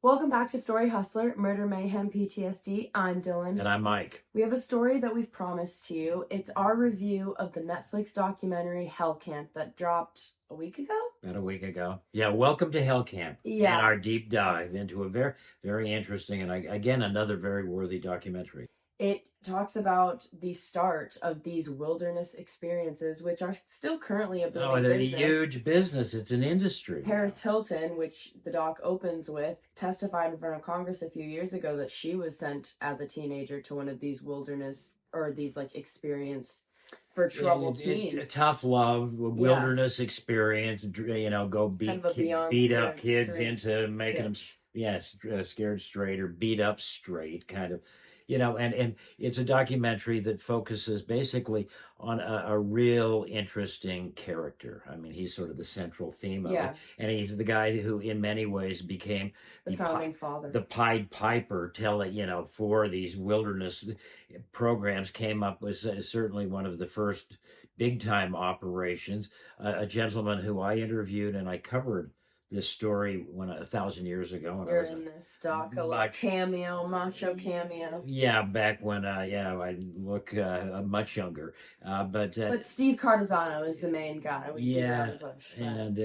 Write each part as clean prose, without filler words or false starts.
Welcome back to Story Hustler, Murder, Mayhem, PTSD. I'm Dylan. And I'm Mike. We have a story that we've promised to you. It's our review of the Netflix documentary Hell Camp that dropped a week ago? About a week ago. Yeah, welcome to Hell Camp. Yeah. And our deep dive into a very, very interesting and, again, another very worthy documentary. It talks about the start of these wilderness experiences, which are still currently a booming they're business. a huge business. It's an industry. Paris Hilton, which the doc opens with, testified in front of Congress a few years ago that she was sent as a teenager to one of these wilderness or these experience for troubled teens. Tough love, wilderness experience. Go beat up kids into making them scared straight or beat up straight, kind of. And it's a documentary that focuses basically on a real interesting character. I mean, he's sort of the central theme of it. And he's the guy who, in many ways, became the founding father. The Pied Piper, for these wilderness programs, came up with certainly one of the first big-time operations. A gentleman who I interviewed and I covered this story 1,000 years ago. You're in this doc, a macho cameo. Yeah, back when, I look much younger. But Steve Cardizano is the main guy. And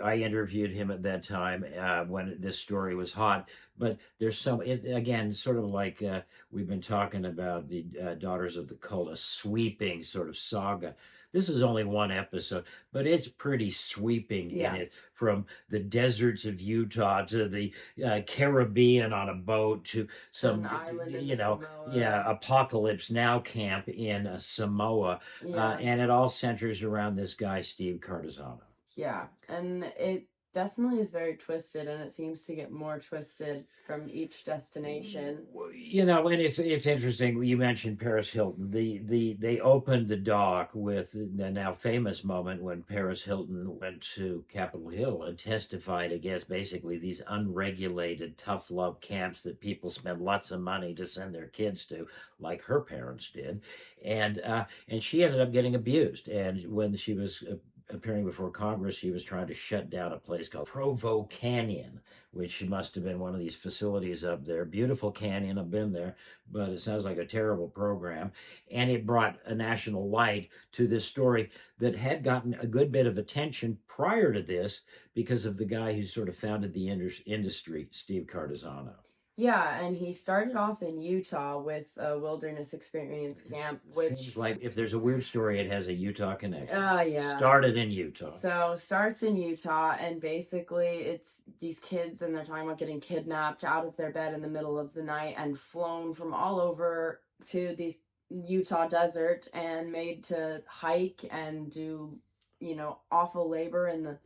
I interviewed him at that time when this story was hot. But there's again, sort of like we've been talking about the Daughters of the Cult, a sweeping sort of saga. This is only one episode, but it's pretty sweeping in it, from the deserts of Utah to the Caribbean on a boat to some, Apocalypse Now camp in Samoa. And it all centers around this guy, Steve Cardizano. Yeah, and it definitely is very twisted, and it seems to get more twisted from each destination. And it's interesting. You mentioned Paris Hilton. They opened the doc with the now famous moment when Paris Hilton went to Capitol Hill and testified against basically these unregulated tough love camps that people spend lots of money to send their kids to, like her parents did, and she ended up getting abused. And when she was appearing before Congress, she was trying to shut down a place called Provo Canyon, which must have been one of these facilities up there. Beautiful canyon, I've been there, but it sounds like a terrible program. And it brought a national light to this story that had gotten a good bit of attention prior to this because of the guy who sort of founded the industry, Steve Cardizano. Yeah, and he started off in Utah with a wilderness experience camp, which... Seems like if there's a weird story, it has a Utah connection. Yeah. Started in Utah. So, starts in Utah, and basically it's these kids, and they're talking about getting kidnapped out of their bed in the middle of the night and flown from all over to these Utah desert and made to hike and do awful labor in the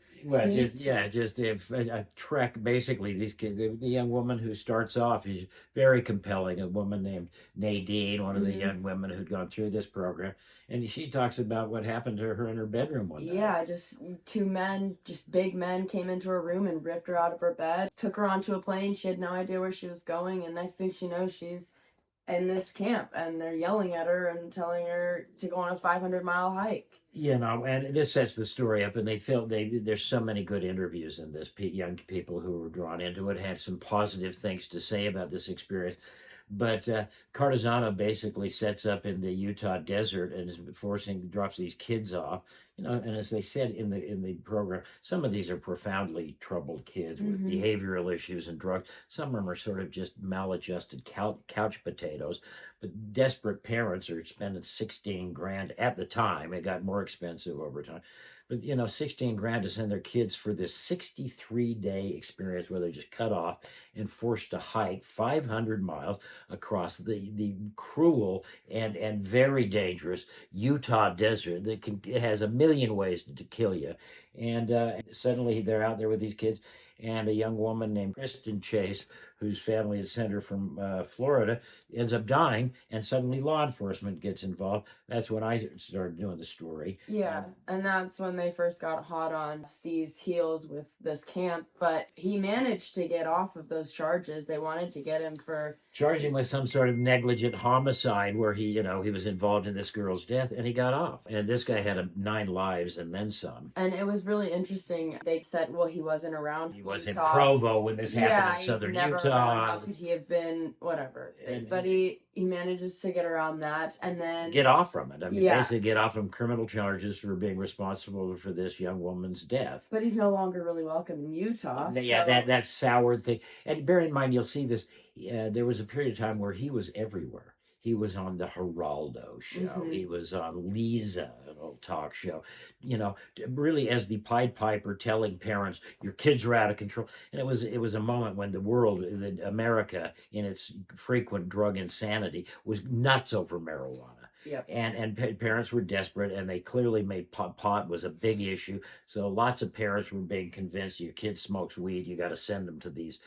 heat. Just a trek. Basically, these kids, the young woman who starts off is very compelling, a woman named Nadine, one of the young women who'd gone through this program, and she talks about what happened to her in her bedroom one night. Yeah, just two men, just big men, came into her room and ripped her out of her bed, took her onto a plane. She had no idea where she was going, and next thing she knows, she's in this camp, and they're yelling at her and telling her to go on a 500-mile hike. And this sets the story up, and there's so many good interviews in this. Young people who were drawn into it had some positive things to say about this experience. But Cardizano basically sets up in the Utah desert and drops these kids off. And as they said in the program, some of these are profoundly troubled kids with behavioral issues and drugs. Some of them are sort of just maladjusted couch potatoes. But desperate parents are spending $16,000 at the time. It got more expensive over time. But, $16,000 to send their kids for this 63-day experience where they're just cut off and forced to hike 500 miles across the cruel and very dangerous Utah desert that it has a million ways to kill you. And suddenly they're out there with these kids. And a young woman named Kristen Chase, whose family had sent her from Florida, ends up dying, and suddenly law enforcement gets involved. That's when I started doing the story. Yeah, and that's when they first got hot on Steve's heels with this camp, but he managed to get off of those charges. They wanted to get him for Charged him with some sort of negligent homicide where he was involved in this girl's death, and he got off. And this guy had 9 lives and then some. And it was really interesting. They said, well, he wasn't around. He was in Utah. Provo when this happened Yeah, in southern he's never Utah. around. How could he have been? Whatever. But he manages to get around that, and then get off from it. I mean, Yeah. basically get off from criminal charges for being responsible for this young woman's death. But he's no longer really welcome in Utah. Yeah, so- that soured thing. And bear in mind, you'll see this. There was a period of time where he was everywhere. He was on the Geraldo show. Mhm. He was on Lisa, an old talk show. Really as the Pied Piper telling parents, your kids are out of control. And it was a moment when the world, America, in its frequent drug insanity, was nuts over marijuana. Yep. And parents were desperate, and they clearly made pot was a big issue. So lots of parents were being convinced, your kid smokes weed, you got to send them to these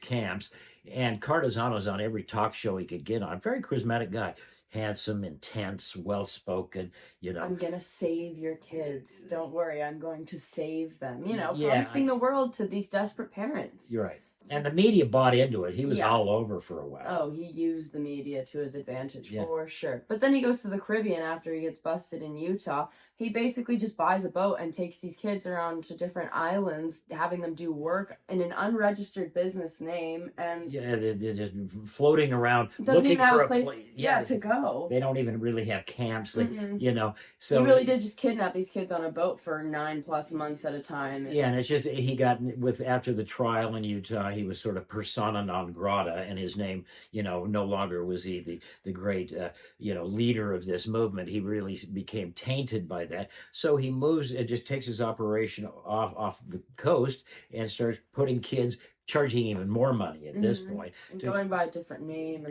camps. And Cardizano's on every talk show he could get on. Very charismatic guy, handsome, intense, well-spoken. I'm gonna save your kids. Don't worry, I'm going to save them. Yeah, promising the world to these desperate parents. You're right. And the media bought into it. He was Yeah. all over for a while. Oh, he used the media to his advantage Yeah. for sure. But then he goes to the Caribbean after he gets busted in Utah. He basically just buys a boat and takes these kids around to different islands, having them do work in an unregistered business name, and Yeah, they're just floating around doesn't looking even have for a place, place. to go. They don't even really have camps. Mm-mm. So he really did just kidnap these kids on a boat for 9+ months at a time. Yeah, and it's just he got after the trial in Utah, he was sort of persona non grata, and his name, no longer was he the great leader of this movement. He really became tainted by that. So he moves and just takes his operation off the coast and starts putting kids, charging even more money at this point. And going by a different name.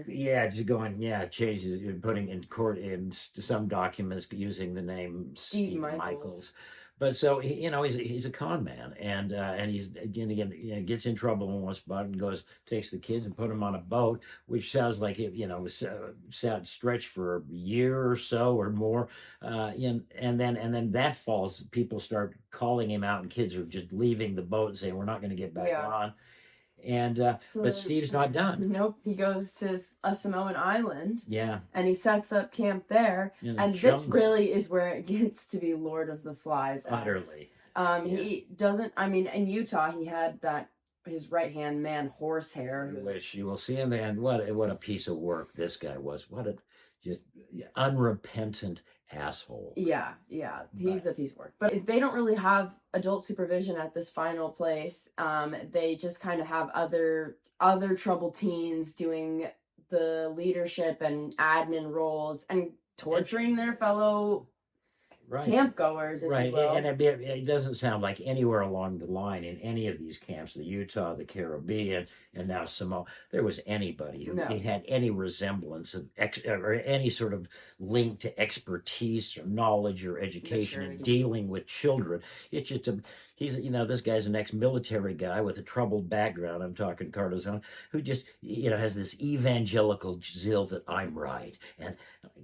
Changes, putting in court in some documents using the name Steve Michaels. But so he's a con man, and he's again gets in trouble in one spot and takes the kids and put them on a boat, which sounds like it was stretched for a year or so or more, and then that falls. People start calling him out, and kids are just leaving the boat and saying, "We're not going to get back on." And but Steve's not done. Nope, he goes to a Samoan island. Yeah, and he sets up camp there. And this really is where it gets to be Lord of the Flies. Utterly. He doesn't. I mean, in Utah, he had his right hand man Horsehair, which you will see in the end. What a piece of work this guy was. What a just unrepentant asshole. Yeah, he's a piece of work. But they don't really have adult supervision at this final place. They just kind of have other troubled teens doing the leadership and admin roles and torturing their fellow camp goers, if you will. And it doesn't sound like anywhere along the line in any of these camps, the Utah, the Caribbean, and now Samoa, there was anybody who had any resemblance of or any sort of link to expertise or knowledge or education in dealing with children. It's just he's this guy's an ex-military guy with a troubled background. I'm talking Cardizano, who just has this evangelical zeal that I'm right,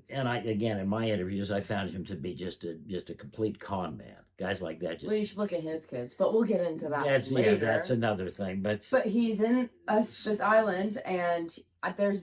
and I, again, in my interviews, I found him to be just a complete con man. Guys like that. Well, you should look at his kids, but we'll get into that later. Yeah, that's another thing. But he's in this island, and there's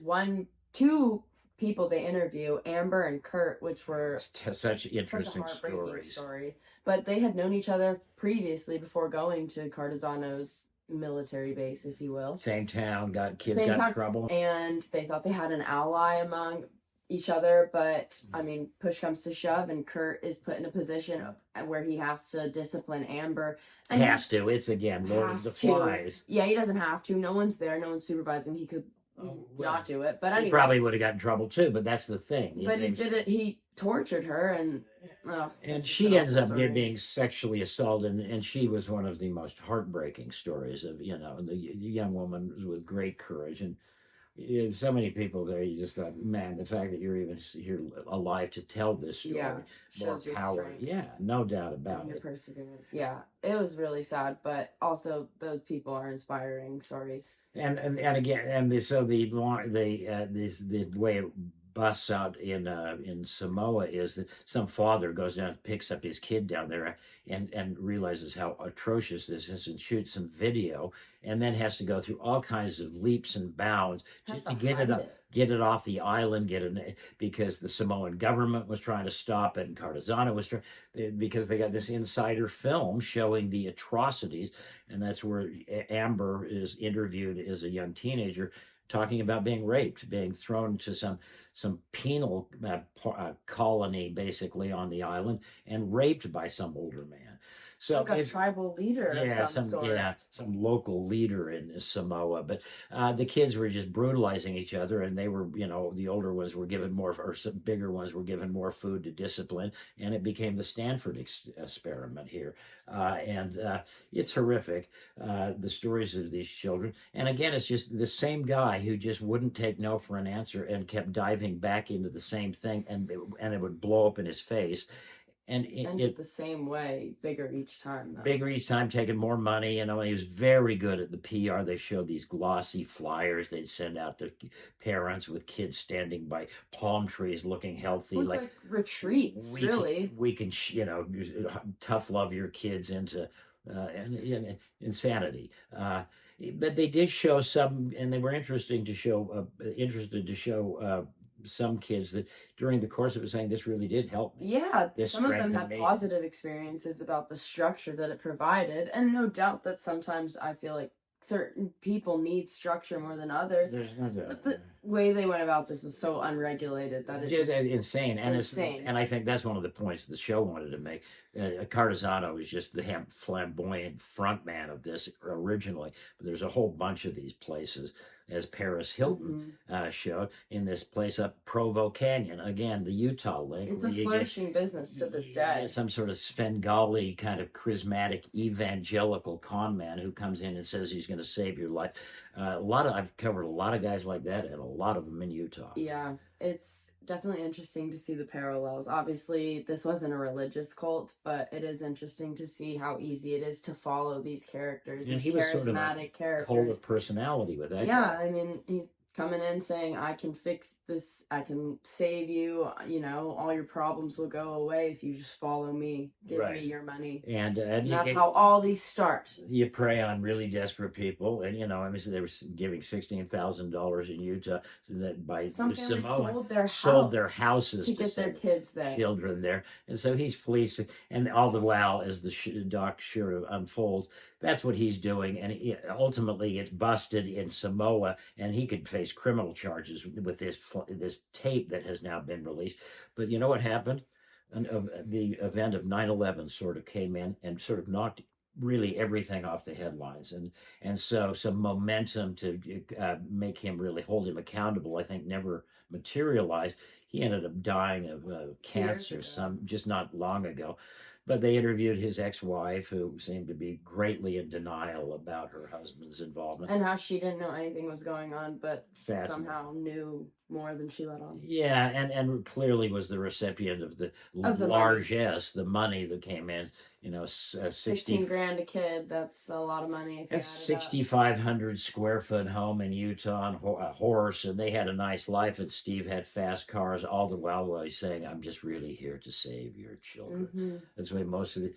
two people they interview, Amber and Kurt, which were such interesting heartbreaking story. But they had known each other previously before going to Cardizano's military base, if you will. Same town, kids got in trouble. And they thought they had an ally among each other, but I mean, push comes to shove, and Kurt is put in a position where he has to discipline Amber. And it's again Lord of the Flies. Yeah, he doesn't have to. No one's there. No one's supervising. He could not do it. But anyway, he probably would have gotten in trouble too. But that's the thing. But he did it. He tortured her, and she ends up being sexually assaulted, and she was one of the most heartbreaking stories of the young woman with great courage and Yeah, so many people there. You just thought, man, the fact that you're even here alive to tell this story, Yeah, more shows your power. strength Yeah, no doubt and about your it. perseverance. Yeah, it was really sad, but also those people are inspiring stories. And again, and so the way it busts out in Samoa is that some father goes down, picks up his kid down there, and realizes how atrocious this is, and shoots some video, and then has to go through all kinds of leaps and bounds Has just to to hide it. get it off the island, because the Samoan government was trying to stop it, and Cardizano was trying, because they got this insider film showing the atrocities. And that's where Amber is interviewed as a young teenager, talking about being raped, being thrown to some penal colony basically on the island, and raped by some older man. So Like a tribal leader of some sort. some local leader in Samoa. But the kids were just brutalizing each other, and they were, the older ones were given more, or some bigger ones were given more food to discipline, and it became the Stanford experiment here. And it's horrific, the stories of these children. And again, it's just the same guy who just wouldn't take no for an answer and kept diving back into the same thing, and it would blow up in his face. And Ended the same way, bigger each time though. bigger each time, taking more money. He was very good at the PR. They showed these glossy flyers they'd send out to parents with kids standing by palm trees looking healthy, Looked like retreats, really. we can tough love your kids into insanity. But they did show some, and they were interested to show some kids that during the course of it, saying this really did help me. Yeah, This some of them strengthened had me. positive experiences about the structure that it provided, and no doubt that sometimes I feel like certain people need structure more than others. There's no doubt. But the way they went about this was so unregulated that it just insane. And insane. And I think that's one of the points the show wanted to make. Cardizano is just the flamboyant front man of this originally, but there's a whole bunch of these places, as Paris Hilton showed, in this place up Provo Canyon, again the Utah link. It's a flourishing business to this day. Some sort of Svengali kind of charismatic evangelical con man who comes in and says he's going to save your life. I've covered a lot of guys like that, and a lot of them in Utah. Yeah, it's definitely interesting to see the parallels. Obviously, this wasn't a religious cult, but it is interesting to see how easy it is to follow these characters, And these he was charismatic sort of a characters. cult of personality with that. Yeah, I mean, he's coming in saying, I can fix this, I can save you, all your problems will go away if you just follow me, give me your money. And that's how all these start. You prey on really desperate people, and they were giving $16,000 in Utah, so that by some families Samoa sold their houses to get their kids there, children there, and so he's fleecing, and all the while, as the doc sort of unfolds, that's what he's doing, and ultimately it's busted in Samoa, and he could face criminal charges with this tape that has now been released. But you know what happened? The event of 9/11 sort of came in and sort of knocked really everything off the headlines, and so some momentum to make him really hold him accountable, I think, never materialized. He ended up dying of cancer just not long ago. But they interviewed his ex-wife, who seemed to be greatly in denial about her husband's involvement. And how she didn't know anything was going on, but somehow knew more than she let on. Yeah, and clearly was the recipient of the largesse, the money that came in. 16 grand a kid, that's a lot of money. A 6,500 square foot home in Utah, and a horse, and they had a nice life, and Steve had fast cars, all the while he's saying, I'm just really here to save your children. That's why most of the...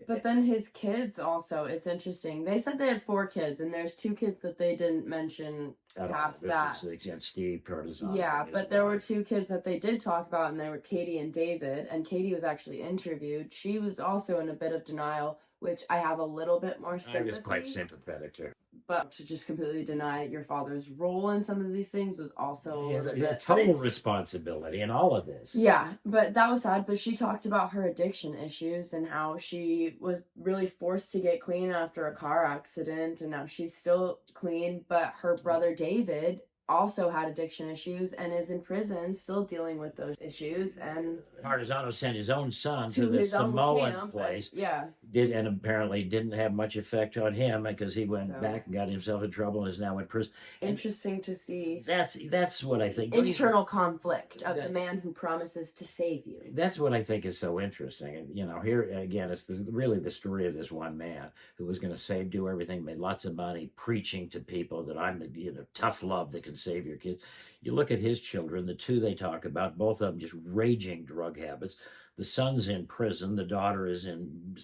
But then his kids also, it's interesting. They said they had 4 kids, and there's 2 kids that they didn't mention past that. Steve Cardizano. Yeah, but there were 2 kids that they did talk about, and they were Katie and David, and Katie was actually interviewed. She was also in a bit of denial, which I have a little bit more sympathy. I was quite sympathetic to her. But to just completely deny your father's role in some of these things was also a total responsibility in all of this. Yeah, but that was sad. But she talked about her addiction issues and how she was really forced to get clean after a car accident, and now she's still clean. But her brother David also had addiction issues and is in prison still dealing with those issues, and Cardizano sent his own son to to the his own Samoan camp. place. Yeah. And apparently didn't have much effect on him because he went So back and got himself in trouble and is now in prison. And interesting to see that's what I think. internal conflict of the man who promises to save you. That's what I think is so interesting. And here again, it's really the story of this one man who was going to do everything, made lots of money preaching to people that I'm the tough love that can save your kids. You look at his children, the two they talk about, both of them just raging drug habits. The son's in prison, the daughter is in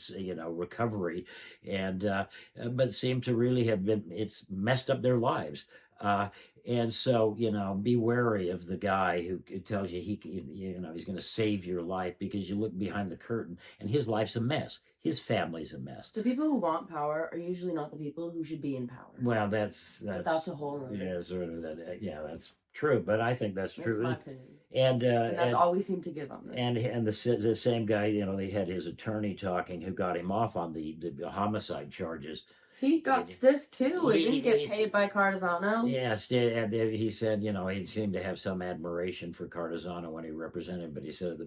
recovery, and but seem to really have it's messed up their lives. And so, be wary of the guy who tells you he's going to save your life, because you look behind the curtain and his life's a mess. His family's a mess. The people who want power are usually not the people who should be in power. Well, that's a whole other. Yeah, sort of that. Yeah, that's true. But I think that's true. That's my opinion. And that's all we seem to give on this. And the same guy, they had his attorney talking, who got him off on the homicide charges. He got stiff too. He didn't get paid by Cardizano. Yeah, he said, he seemed to have some admiration for Cardizano when he represented him, but he said at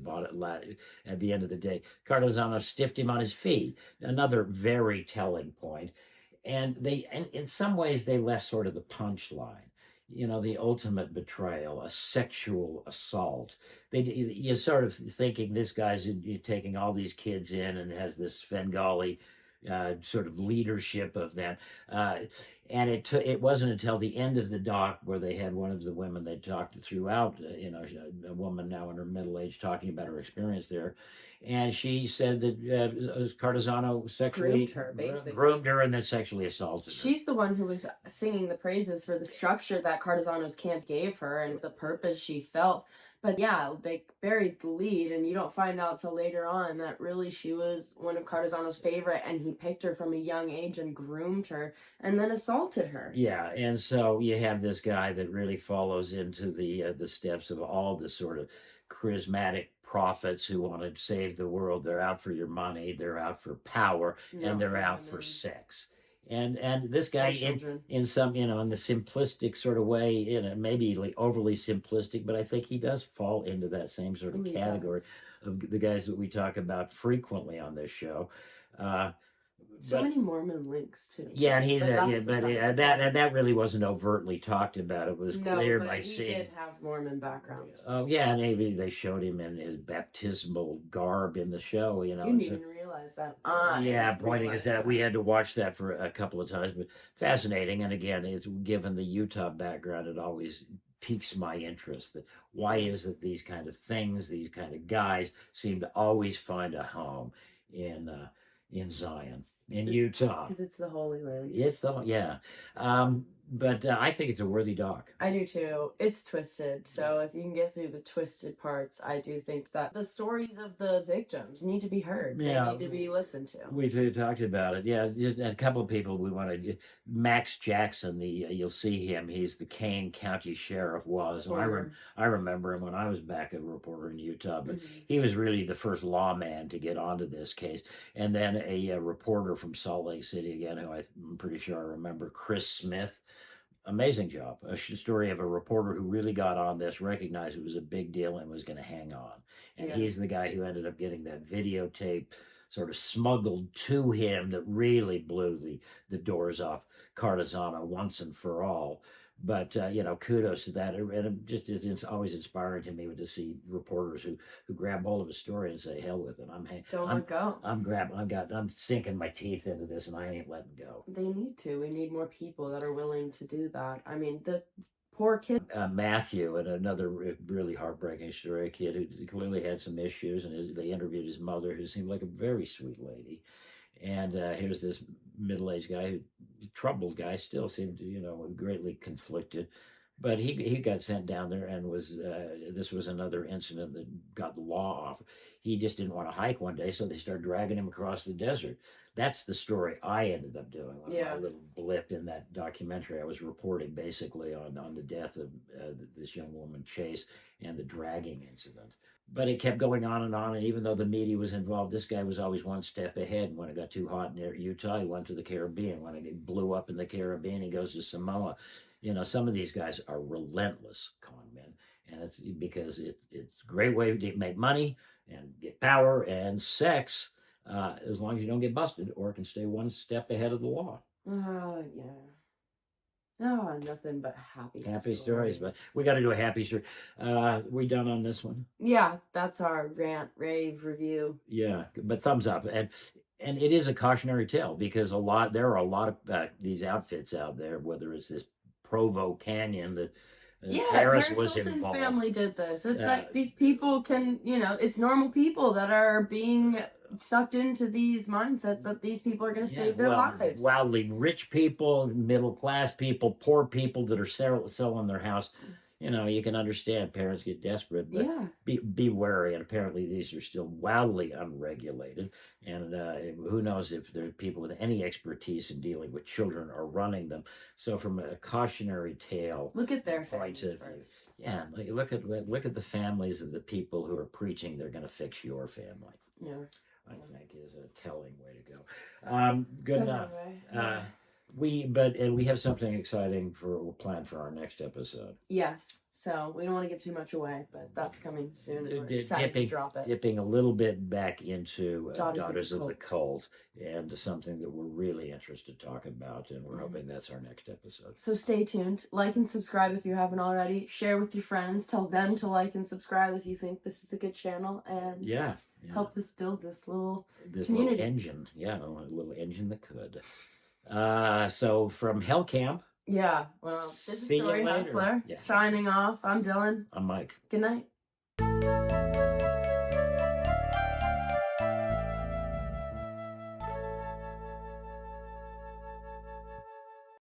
the end of the day, Cardizano stiffed him on his fee. Another very telling point. And in some ways, they left sort of the punchline. The ultimate betrayal, a sexual assault. You're sort of thinking this guy's taking all these kids in and has this Svengali sort of leadership of that. And it wasn't until the end of the doc where they had one of the women they talked throughout, a woman now in her middle age, talking about her experience there. And she said that Cardizano sexually groomed her and then sexually assaulted her. She's the one who was singing the praises for the structure that Cardizano's camp gave her and the purpose she felt. But yeah, they buried the lead, and you don't find out till later on that really she was one of Cardizano's favorite, and he picked her from a young age and groomed her and then assaulted her. Yeah, and so you have this guy that really follows into the steps of all the sort of charismatic prophets who want to save the world. They're out for your money, they're out for power, and they're out for sex. And this guy in some in the simplistic sort of way, maybe like overly simplistic, but I think he does fall into that same sort of category of the guys that we talk about frequently on this show. So many Mormon links too. Yeah, and he's that really wasn't overtly talked about. It was clear by seeing. He did have Mormon background. Oh yeah, and maybe they showed him in his baptismal garb in the show. You didn't even realize that. Pointing us out. We had to watch that for a couple of times, but fascinating. And again, it's given the Utah background, it always piques my interest. That why is it these kind of things, these kind of guys seem to always find a home in Zion. In Utah. Because it's the Holy Land. But I think it's a worthy doc. I do too. It's twisted. So if you can get through the twisted parts, I do think that the stories of the victims need to be heard. They need to be listened to. We talked about it. Yeah, just a couple of people we wanted. Max Jackson, you'll see him. He's the Kane County Sheriff I remember him when I was back a reporter in Utah. But he was really the first lawman to get onto this case. And then a reporter from Salt Lake City, again, who I'm pretty sure I remember, Chris Smith. Amazing job. A story of a reporter who really got on this, recognized it was a big deal, and was going to hang on. And he's the guy who ended up getting that videotape sort of smuggled to him that really blew the doors off Cardizano once and for all. But kudos to that, and it's always inspiring to me to see reporters who grab hold of a story and say, "Hell with it, let go." I'm sinking my teeth into this, and I ain't letting go. They need to. We need more people that are willing to do that. I mean, the poor kid. Matthew, and another really heartbreaking story. A kid who clearly had some issues, and they interviewed his mother, who seemed like a very sweet lady. And here's this middle-aged guy, troubled guy, still seemed to, greatly conflicted. But he got sent down there and this was another incident that got the law off. He just didn't want to hike one day, so they started dragging him across the desert. That's the story I ended up doing. My little blip in that documentary. I was reporting basically on the death of this young woman, Chase, and the dragging incident. But it kept going on, and even though the media was involved, this guy was always one step ahead. And when it got too hot in Utah, he went to the Caribbean. When it blew up in the Caribbean, he goes to Samoa. You know, some of these guys are relentless con men, and it's because it's a great way to make money and get power and sex, as long as you don't get busted or can stay one step ahead of the law. Oh, yeah. Oh, nothing but Happy stories, but we got to do a happy story. We done on this one? Yeah, that's our rant rave review. Yeah, but thumbs up. And it is a cautionary tale because there are a lot of these outfits out there, whether it's this Provo Canyon that Paris was Hilton's involved. family did this. It's like these people can, it's normal people that are being sucked into these mindsets that these people are going to save their lives. Wildly rich people, middle class people, poor people that are selling their house. You know, you can understand parents get desperate, but be wary. And apparently these are still wildly unregulated. And who knows if there are people with any expertise in dealing with children or running them. So from a cautionary tale, look at their families first. Yeah, look at the families of the people who are preaching they're going to fix your family. Yeah, I think is a telling way to go. Good enough. We have something exciting planned for our next episode. Yes, so we don't want to give too much away, but that's coming soon. And we're excited to drop it. Dipping a little bit back into Daughters of the Cult, and something that we're really interested to talk about, and we're hoping that's our next episode. So stay tuned. Like and subscribe if you haven't already. Share with your friends. Tell them to like and subscribe if you think this is a good channel, and help us build this little community. Little engine. Yeah, a little engine that could. So from Hell Camp. Yeah, well, this is Story Hustler. Signing off. I'm Dylan. I'm Mike. Good night.